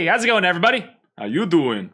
how's it going, everybody? How you doing?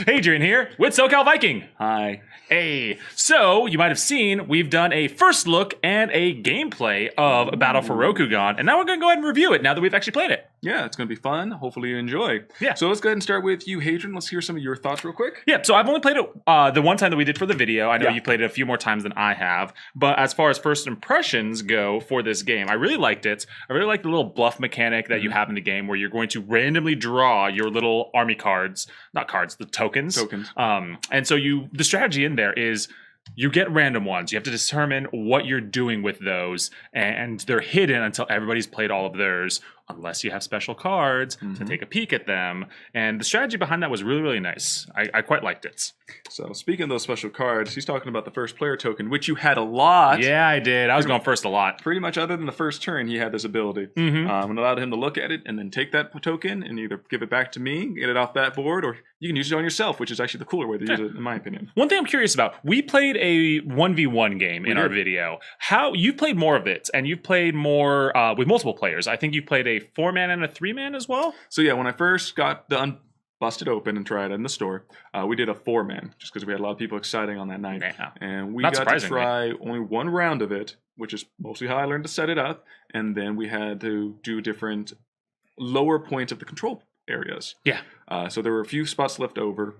Adrian here with SoCal Viking. Hi. Hey, so you might have seen we've done a first look and a gameplay of Battle for Rokugan, and now we're going to go ahead and review it now that we've actually played it. Yeah, it's going to be fun. Hopefully you enjoy. Yeah. So let's go ahead and start with you, Hadrian. Let's hear some of your thoughts real quick. Yeah, so I've only played it the one time that we did for the video. I know you played it a few more times than I have, but as far as first impressions go for this game, I really liked it. I really like the little bluff mechanic that you have in the game where you're going to randomly draw your little army cards, not cards, the tokens. And so the strategy in there is you get random ones. You have to determine what you're doing with those, and they're hidden until everybody's played all of theirs, unless you have special cards to take a peek at them. And the strategy behind that was really, really nice. I quite liked it. So speaking of those special cards, he's talking about the first player token, which you had a lot. Yeah, I did. I was going first a lot. Pretty much other than the first turn, he had this ability. And allowed him to look at it and then take that token and either give it back to me, get it off that board, or you can use it on yourself, which is actually the cooler way to use it, in my opinion. One thing I'm curious about, we played a 1v1 game in our video. You've played more of it, and you've played more with multiple players. I think you played a 4-man and a 3-man as well? So yeah, when I first got the busted open and tried it in the store, we did a 4-man, just because we had a lot of people exciting on that night. Yeah. And we got to try only one round of it, which is mostly how I learned to set it up. And then we had to do different lower points of the control areas. Yeah. So there were a few spots left over.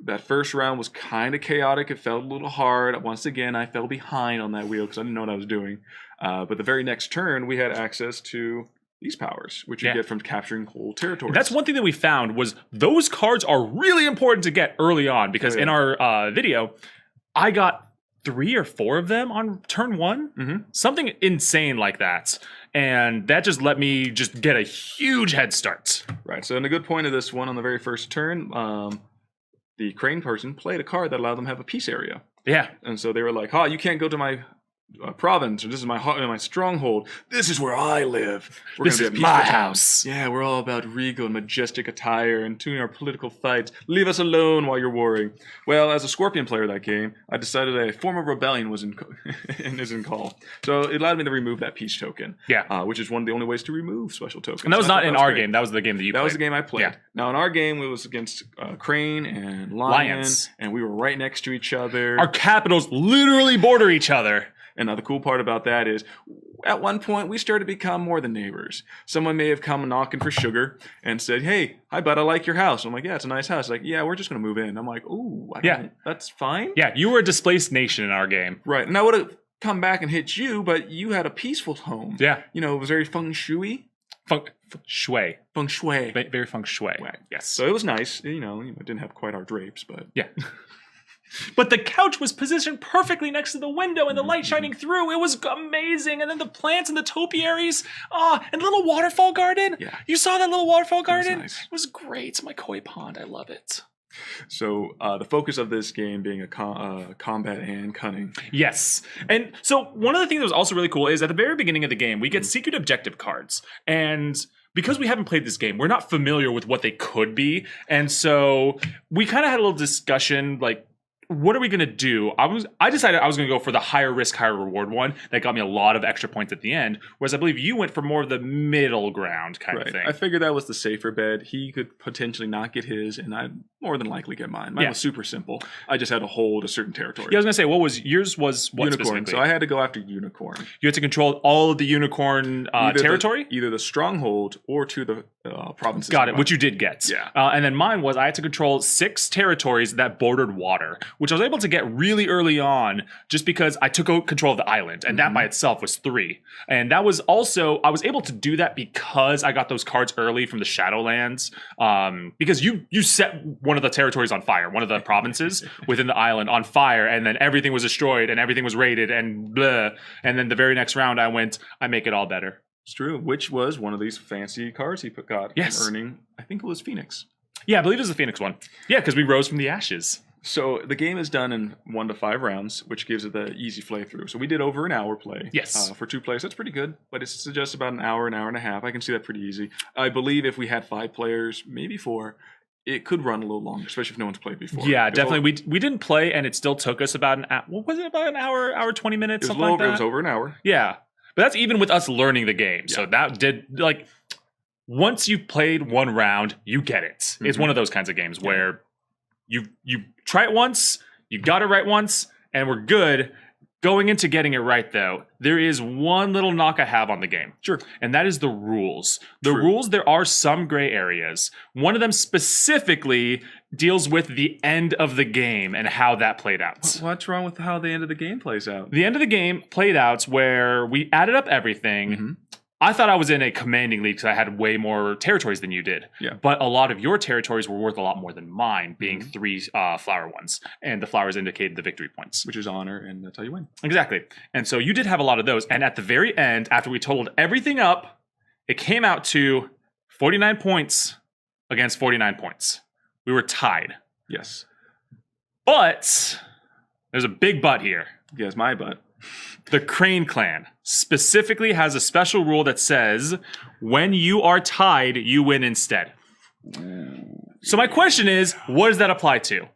That first round was kind of chaotic. It felt a little hard. Once again, I fell behind on that wheel because I didn't know what I was doing. But the very next turn, we had access to these powers, which you get from capturing whole territories. That's one thing that we found was those cards are really important to get early on because in our video, I got 3 or 4 of them on turn 1. Something insane like that. And that just let me just get a huge head start. Right. So, and a good point of this one on the very first turn, the crane person played a card that allowed them to have a peace area. Yeah. And so they were like, you can't go to my province, or this is my stronghold. This is where I live. This is my house. Yeah, we're all about regal and majestic attire and tuning our political fights. Leave us alone while you're warring. Well, as a Scorpion player of that game, I decided a form of rebellion was in call. So it allowed me to remove that peace token. Yeah. Which is one of the only ways to remove special tokens. And that was not in our game. That was the game that you played. That was the game I played. Yeah. Now in our game, it was against Crane and Lions, and we were right next to each other. Our capitals literally border each other. And now the cool part about that is, at one point, we started to become more than neighbors. Someone may have come knocking for sugar and said, "Hey, hi, bud, I like your house." I'm like, "Yeah, it's a nice house." Like, "Yeah, we're just going to move in." I'm like, "Ooh, that's fine." Yeah, you were a displaced nation in our game. Right. And I would have come back and hit you, but you had a peaceful home. Yeah. You know, it was very feng shui. Feng shui. Feng shui. Very feng shui. Right. Yes. So it was nice. You know, it didn't have quite our drapes, but... Yeah. But the couch was positioned perfectly next to the window and the light shining through. It was amazing. And then the plants and the topiaries. And the little waterfall garden. Yeah. You saw that little waterfall garden? Nice. It was great. My koi pond. I love it. So the focus of this game being a combat and cunning. Yes. And so one of the things that was also really cool is at the very beginning of the game, we get secret objective cards. And because we haven't played this game, we're not familiar with what they could be. And so we kind of had a little discussion, like, what are we going to do? I decided I was going to go for the higher risk, higher reward one that got me a lot of extra points at the end, whereas I believe you went for more of the middle ground kind of thing. I figured that was the safer bet. He could potentially not get his, and I'd more than likely get mine. Mine was super simple. I just had to hold a certain territory. Yeah, I was going to say, what was yours? Was what Unicorn. So I had to go after Unicorn. You had to control all of the Unicorn territory? Either the stronghold or to the provinces. Got it, which you did get. Yeah. And then mine was I had to control 6 territories that bordered water, which I was able to get really early on just because I took control of the island, and that by itself was 3. And that was also, I was able to do that because I got those cards early from the Shadowlands, because you set one of the territories on fire, one of the provinces within the island on fire, and then everything was destroyed and everything was raided and blah. And then the very next round I make it all better. It's true, which was one of these fancy cards he got from earning, I think it was Phoenix. Yeah, I believe it was the Phoenix one. Yeah, because we rose from the ashes. So the game is done in 1 to 5 rounds, which gives it the easy play through. So we did over an hour play. Yes. For 2 players, that's pretty good. But it suggests about an hour and a half. I can see that pretty easy. I believe if we had 5 players, maybe 4, it could run a little longer, especially if no one's played before. Yeah, definitely. We didn't play, and it still took us about an hour. What was it, about an hour 20 minutes, something like that? It was over an hour. Yeah. But that's even with us learning the game. Yeah. So that did, like, once you've played one round, you get it. It's one of those kinds of games where you try it once, you got it right once, and we're good. Going into getting it right, though, there is one little knock I have on the game. Sure. And that is the rules. The rules, there are some gray areas. One of them specifically deals with the end of the game and how that played out. What's wrong with how the end of the game plays out? The end of the game played out where we added up everything. I thought I was in a commanding lead because I had way more territories than you did. Yeah. But a lot of your territories were worth a lot more than mine, being 3 flower ones. And the flowers indicated the victory points. Which is honor, and that's how you win. Exactly. And so you did have a lot of those. And at the very end, after we totaled everything up, it came out to 49 points against 49 points. We were tied. Yes. But there's a big but here. Yes, my butt. The Crane clan specifically has a special rule that says when you are tied, you win instead. So my question is, what does that apply to?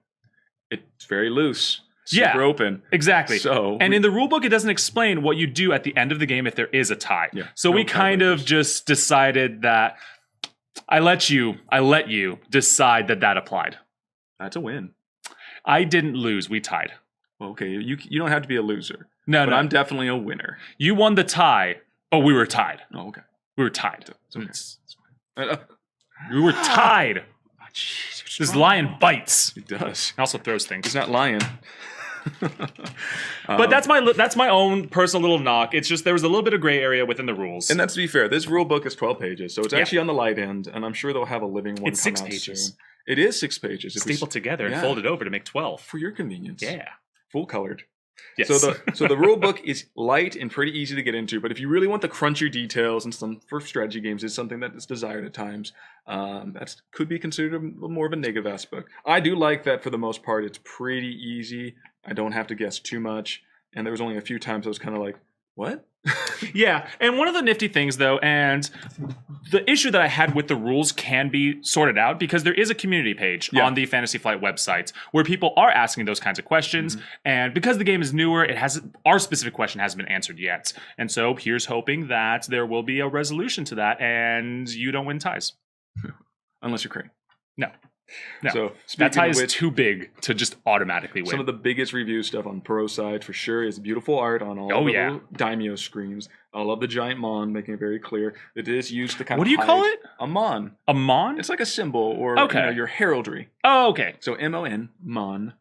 It's very loose. Super open. Exactly. So, and in the rulebook, it doesn't explain what you do at the end of the game if there is a tie. Yeah, so we kind of just decided that I let you decide that applied. That's a win. I didn't lose. We tied. Well, okay, you don't have to be a loser. No, but I'm definitely a winner. You won the tie. Oh, we were tied. Oh, okay. We were tied. It's okay. We were tied. This lion bites. It does. It also throws things. He's not lying. But that's my own personal little knock. It's just there was a little bit of gray area within the rules. And that's to be fair. This rule book is 12 pages, so it's actually on the light end, and I'm sure they'll have a living one it's come 6 out pages. soon. It is 6 pages. Stapled together and folded over to make 12. For your convenience. Yeah. Full colored. Yes. So the rule book is light and pretty easy to get into, but if you really want the crunchier details and some for strategy games is something that is desired at times, that could be considered more of a negative aspect. I do like that for the most part. It's pretty easy. I don't have to guess too much, and there was only a few times I was kind of like, what? Yeah, and one of the nifty things, though, and the issue that I had with the rules can be sorted out because there is a community page on the Fantasy Flight website where people are asking those kinds of questions, and because the game is newer, our specific question hasn't been answered yet. And so here's hoping that there will be a resolution to that and you don't win ties. Unless you're Crane. No. So that tie is too big to just automatically win. Some of the biggest review stuff on Pro side for sure is beautiful art on all the little daimyo screens. I love the giant mon, making it very clear that it is used to kind of. What do you call it? A mon. A mon? It's like a symbol or your heraldry. Oh, okay. So MON, mon.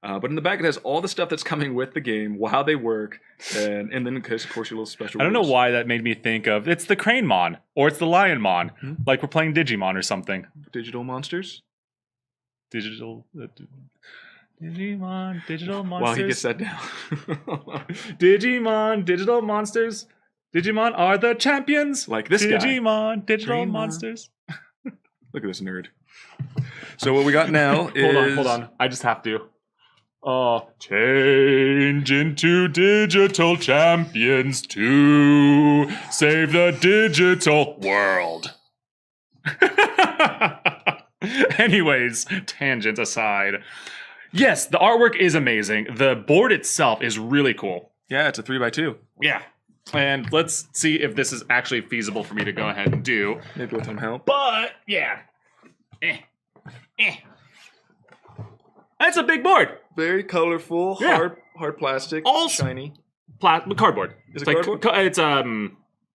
But in the back it has all the stuff that's coming with the game, how they work, and then of course your little special. I don't know why that made me think of it's the Crane mon or it's the Lion mon, like we're playing Digimon or something. Digital monsters. Digimon, digital monsters. While he gets that down. Digimon, digital monsters. Digimon are the champions. Like this Digimon, digital monsters. Look at this nerd. So what we got now is... Hold on. I just have to. Change into digital champions to save the digital world. Anyways, tangent aside. Yes, the artwork is amazing. The board itself is really cool. Yeah, it's a 3x2. Yeah. And let's see if this is actually feasible for me to go ahead and do. Maybe with some help. But, yeah. That's a big board. Very colorful, hard plastic, all shiny. Cardboard. Is it cardboard? It's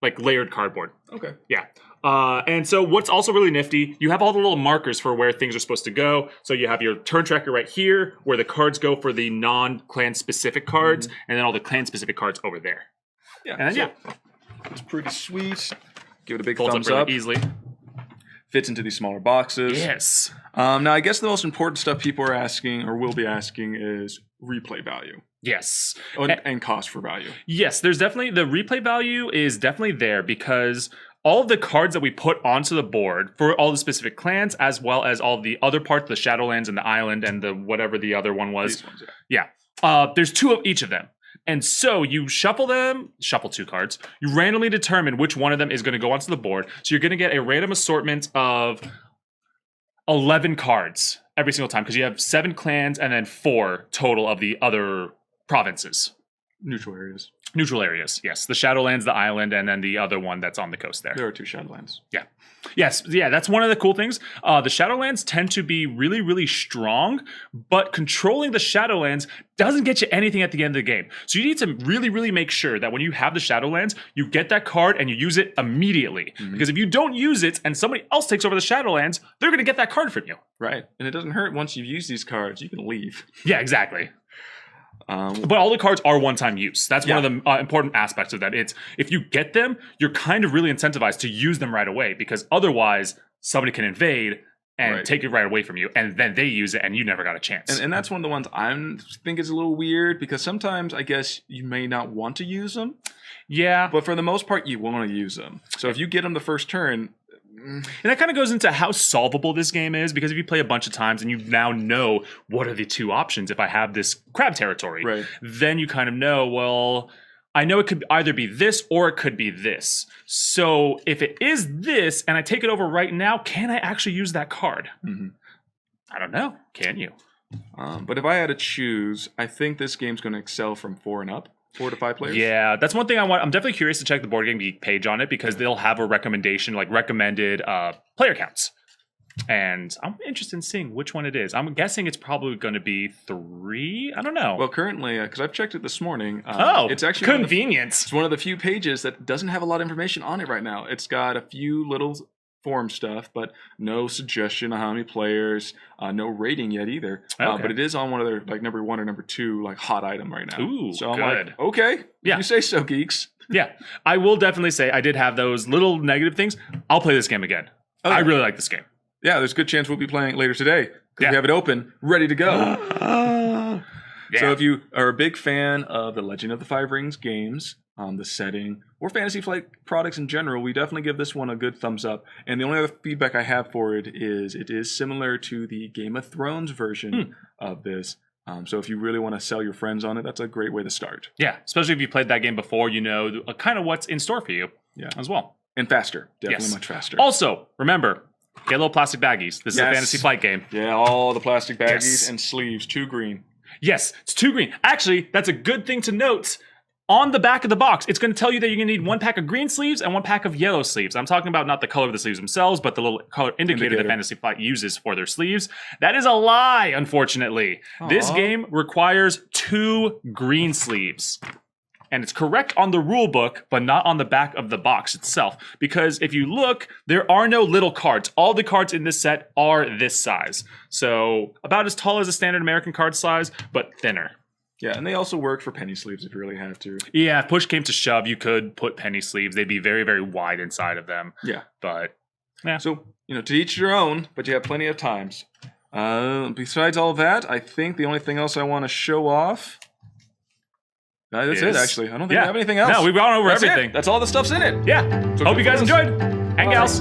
like layered cardboard. Okay. Yeah. And so what's also really nifty, you have all the little markers for where things are supposed to go. So you have your turn tracker right here, where the cards go for the non-clan specific cards, and then all the clan specific cards over there. Yeah. And then, it's pretty sweet. Give it a big folds thumbs up up. really easily. Fits into these smaller boxes. Yes. Now, I guess the most important stuff people are asking, or will be asking, is replay value. Yes. And cost for value. Yes, there's definitely, the replay value is definitely there because all of the cards that we put onto the board for all the specific clans, as well as all the other parts, the Shadowlands and the Island and the whatever the other one was. These ones, There's 2 of each of them. And so you shuffle 2 cards, you randomly determine which one of them is going to go onto the board. So you're going to get a random assortment of 11 cards every single time because you have 7 clans and then 4 total of the other provinces. Neutral areas. Neutral areas, yes. The Shadowlands, the island, and then the other one that's on the coast there. There are 2 Shadowlands. Yeah. Yes, yeah, that's one of the cool things. The Shadowlands tend to be really, really strong, but controlling the Shadowlands doesn't get you anything at the end of the game. So you need to really, really make sure that when you have the Shadowlands, you get that card and you use it immediately. Because if you don't use it and somebody else takes over the Shadowlands, they're going to get that card from you. Right. And it doesn't hurt once you've used these cards. You can leave. Yeah, exactly. But all the cards are one-time use. That's one of the important aspects of that. It's if you get them, you're kind of really incentivized to use them right away, because otherwise somebody can invade and take it right away from you, and then they use it and you never got a chance. And that's one of the ones I think is a little weird, because sometimes I guess you may not want to use them. Yeah. But for the most part, you want to use them. So if you get them the first turn... And that kind of goes into how solvable this game is, because if you play a bunch of times and you now know what are the 2 options if I have this crab territory, then you kind of know, well, I know it could either be this or it could be this. So if it is this and I take it over right now, can I actually use that card? I don't know. Can you? But if I had to choose, I think this game's going to excel from 4 and up. 4 to 5 players. Yeah, that's one thing I want. I'm definitely curious to check the Board Game Geek page on it, because they'll have a recommendation, like recommended player counts. And I'm interested in seeing which one it is. I'm guessing it's probably going to be 3. I don't know. Well, currently, because I've checked it this morning. It's actually convenience. It's one of the few pages that doesn't have a lot of information on it right now. It's got a few little form stuff, but no suggestion of how many players, no rating yet either. But it is on one of their like number 1 or number 2 like hot item right now. Ooh, so I'm like, okay, you say so, geeks. Yeah, I will definitely say I did have those little negative things. I'll play this game again. I really like this game. Yeah, there's a good chance we'll be playing it later today, because we have it open, ready to go. So if you are a big fan of the Legend of the Five Rings games, the setting, or Fantasy Flight products in general, we definitely give this one a good thumbs up. And the only other feedback I have for it is similar to the Game of Thrones version of this. So if you really want to sell your friends on it, that's a great way to start. Yeah, especially if you played that game before, you know kind of what's in store for you as well. And faster. Definitely much faster. Also, remember, get little plastic baggies. This is a Fantasy Flight game. Yeah, all the plastic baggies and sleeves, 2 green. Yes, it's 2 green. Actually, that's a good thing to note. On the back of the box, it's going to tell you that you're going to need 1 pack of green sleeves and 1 pack of yellow sleeves. I'm talking about not the color of the sleeves themselves, but the little color indicator that Fantasy Flight uses for their sleeves. That is a lie, unfortunately. This game requires 2 green sleeves. And it's correct on the rule book, but not on the back of the box itself. Because if you look, there are no little cards. All the cards in this set are this size. So about as tall as a standard American card size, but thinner. Yeah, and they also work for penny sleeves if you really had to. Yeah, if push came to shove, you could put penny sleeves. They'd be very, very wide inside of them. Yeah. But, yeah. So, to each your own, but you have plenty of times. Besides all that, I think the only thing else I want to show off... That's it, actually. I don't think we have anything else. No, we've gone over everything. That's all the stuff's in it. Yeah. So hope you guys enjoyed. And gals.